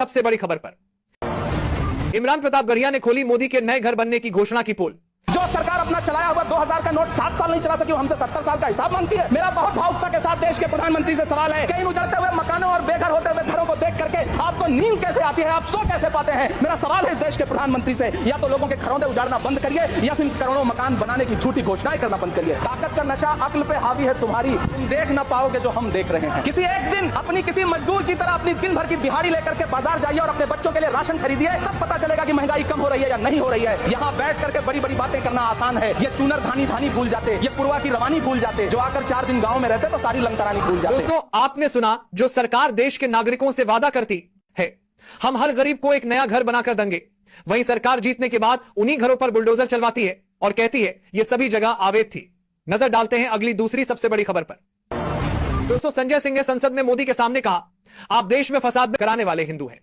सबसे बड़ी खबर पर इमरान प्रतापगढ़िया ने खोली मोदी के नए घर बनने की घोषणा की पोल। जो सरकार अपना चलाया हुआ 2000 का नोट 7 साल नहीं चला सकी, हमसे 70 साल का हिसाब मांगती है। मेरा बहुत भावुकता के साथ देश के प्रधानमंत्री से सवाल है, कई उजड़ते हुए मकानों और बेघर होते हुए घरों को देख करके आपको नींद कैसे आती है, आप सो कैसे पाते हैं? मेरा सवाल है इस देश के प्रधानमंत्री से, या तो लोगों के घरों से उजाड़ना बंद करिए या फिर करोड़ों मकान बनाने की झूठी घोषणाएं करना बंद करिए। ताकत का नशा अक्ल पे हावी है तुम्हारी, तुम देख ना पाओगे जो हम देख रहे हैं। किसी एक दिन अपनी किसी मजदूर की तरह अपनी दिन भर की दिहाड़ी लेकर के बाजार जाइए और अपने बच्चों के लिए राशन खरीदिए, तब पता चलेगा कि महंगाई कम हो रही है या नहीं हो रही है। यहाँ बैठ करके बड़ी बड़ी बातें करना आसान है, ये चूनर धानी भूल जाते, ये पुरवा की रवानी भूल जाते, जो आकर 4 दिन गांव में रहते तो सारी लंतरानी भूल जाते। दोस्तों, आपने सुना, जो सरकार देश के नागरिकों से वादा करती है, हम हर गरीब को एक नया घर बनाकर देंगे, वहीं सरकार जीतने के बाद उन्हीं घरों पर बुलडोजर चलवाती है और कहती है ये सभी जगह अवैध थी। नजर डालते हैं अगली दूसरी सबसे बड़ी खबर पर। दोस्तों, संजय सिंह ने संसद में मोदी के सामने कहा, आप देश में फसाद कराने वाले हिंदू हैं।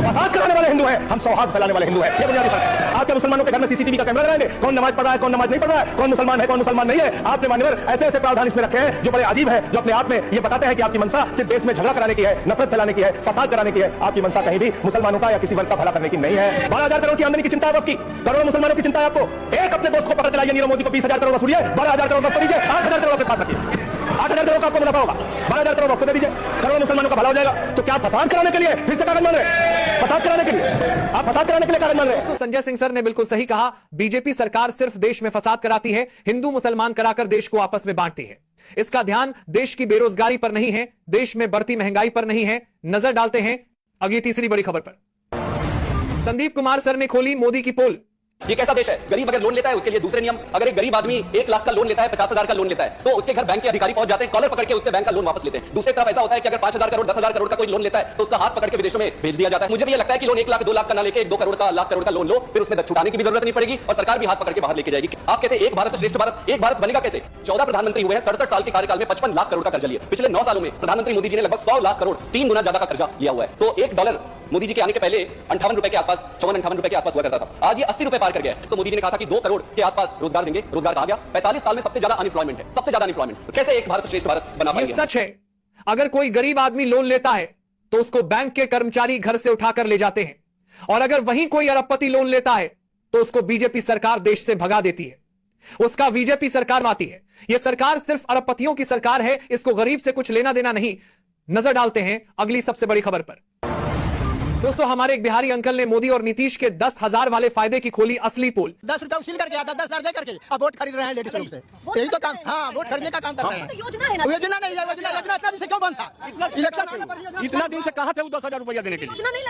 फसाद कराने वाले हिंदू हैं, हम सौहार्द फैलाने वाले हिंदू हैं। ये बुनियादी फर्क है। आपके मुसलमानों के घर में सीसीटीवी का कैमरा लगाएंगे, कौन नमाज पढ़ रहा है, कौन नमाज नहीं पढ़ रहा है, कौन मुसलमान है, कौन मुसलमान नहीं है। आपने मान्यवर ऐसे ऐसे प्रावधान इसमें रखे हैं जो बड़े अजीब है, जो अपने आप में ये बताते हैं कि आपकी मंशा सिर्फ देश में झगड़ा कराने की है, नफरत फैलाने की है, फसाद कराने की है। आपकी मंशा कहीं भी मुसलमानों का या किसी वर्ग का भला करने की नहीं है। 12,000 करोड़ की आमदनी की चिंता है आपकी, करोड़ों मुसलमानों की चिंता है आपको। एक अपने दोस्त को पकड़ के लाइए, नीरव मोदी को 20,000 करोड़ वसूलिए, 12,000 करोड़ वसूल दीजिए, 8,000 करोड़ आपके पास रखिए, 8,000 करोड़ का आपको मुनाफा होगा, 12,000 करोड़ आपको दे दीजिए, करोड़ों मुसलमानों का भला हो जाएगा। तो क्या फसाद कराने के लिए फिर से कागज मांग रहे हैं? फसाद कराने के लिए आप फसाद कराने के लिए कागज मांग रहे हैं। दोस्तों, संजय सिंह सर ने बिल्कुल सही कहा, बीजेपी सरकार सिर्फ देश में फसाद कराती है, हिंदू मुसलमान कराकर देश को आपस में बांटती है। इसका ध्यान देश की बेरोजगारी पर नहीं है, देश में बढ़ती महंगाई पर नहीं है। नजर डालते हैं अगली तीसरी बड़ी खबर पर। संदीप कुमार सर ने खोली मोदी की पोल। ये कैसा देश है? गरीब अगर लोन लेता है उसके लिए दूसरे नियम। अगर एक गरीब आदमी 1 लाख का लोन लेता है, 50,000 का लोन लेता है, तो उसके घर बैंक के अधिकारी पहुंच जाते हैं, कॉलर पकड़ के उससे बैंक का लोन वापस लेते हैं। दूसरी तरफ ऐसा होता है कि अगर 5,000 करोड़ 10,000 करोड़ का कोई लोन लेता है तो उसका हाथ पकड़ के विदेशों में भेज दिया जाता है। मुझे भी ये लगता है कि लोन 1 लाख 2 लाख का ना लेके 1-2 करोड़ का, लाख करोड़ का लोन लो, फिर उसमें छुटाने की भी जरूरत नहीं पड़ेगी और सरकार भी हाथ पकड़ के बाहर लेके जाएगी। आप कहते हैं एक भारत श्रेष्ठ भारत, एक भारत बनेगा कैसे? 14 प्रधानमंत्री हुए हैं, 67 साल के कार्यकाल में 55 लाख करोड़ का कर्जा लिया। पिछले 9 सालों में प्रधानमंत्री मोदी जी ने लगभग 100 लाख करोड़, 3 गुना ज्यादा का कर्जा लिया हुआ है। तो $1 मोदी जी के आने के पहले 58 रुपए के आसपास, 54-58 रुपए के आसपास हुआ करता था। आज ये 80 रुपए पार कर गया है। तो मोदी जी ने कहा था कि 2 करोड़ के आसपास रोजगार देंगे, रोजगार कहा गया। 45 साल में सबसे ज्यादा अनएम्प्लॉयमेंट है, सबसे ज्यादा अनएम्प्लॉयमेंट। तो कैसे एक भारत श्रेष्ठ भारत बना पाएंगे? सच है, अगर कोई गरीब आदमी लोन लेता है तो उसको बैंक के कर्मचारी घर से उठाकर ले जाते हैं, और अगर वहीं कोई अरबपति लोन लेता है तो उसको बीजेपी सरकार देश से भगा देती है, उसका बीजेपी सरकार आती है। यह सरकार सिर्फ अरबपतियों की सरकार है, इसको गरीब से कुछ लेना देना नहीं। नजर डालते हैं अगली सबसे बड़ी खबर पर। दोस्तों, हमारे एक बिहारी अंकल ने मोदी और नीतीश के 10,000 वाले फायदे की खोली असली पोल। 10 रुपया उसील करके आता, 10,000 दे करके अब वोट खरीद रहे हैं लेडीज लोग से। यही तो काम, हाँ, वोट खरीदने का काम कर रहे हैं। तो योजना है ना, योजना नहीं है, योजना इतना दिन से क्यों बंद था? इलेक्शन इतना दिन से कहा थे वो 10,000 रुपया देने के लिए। योजना नहीं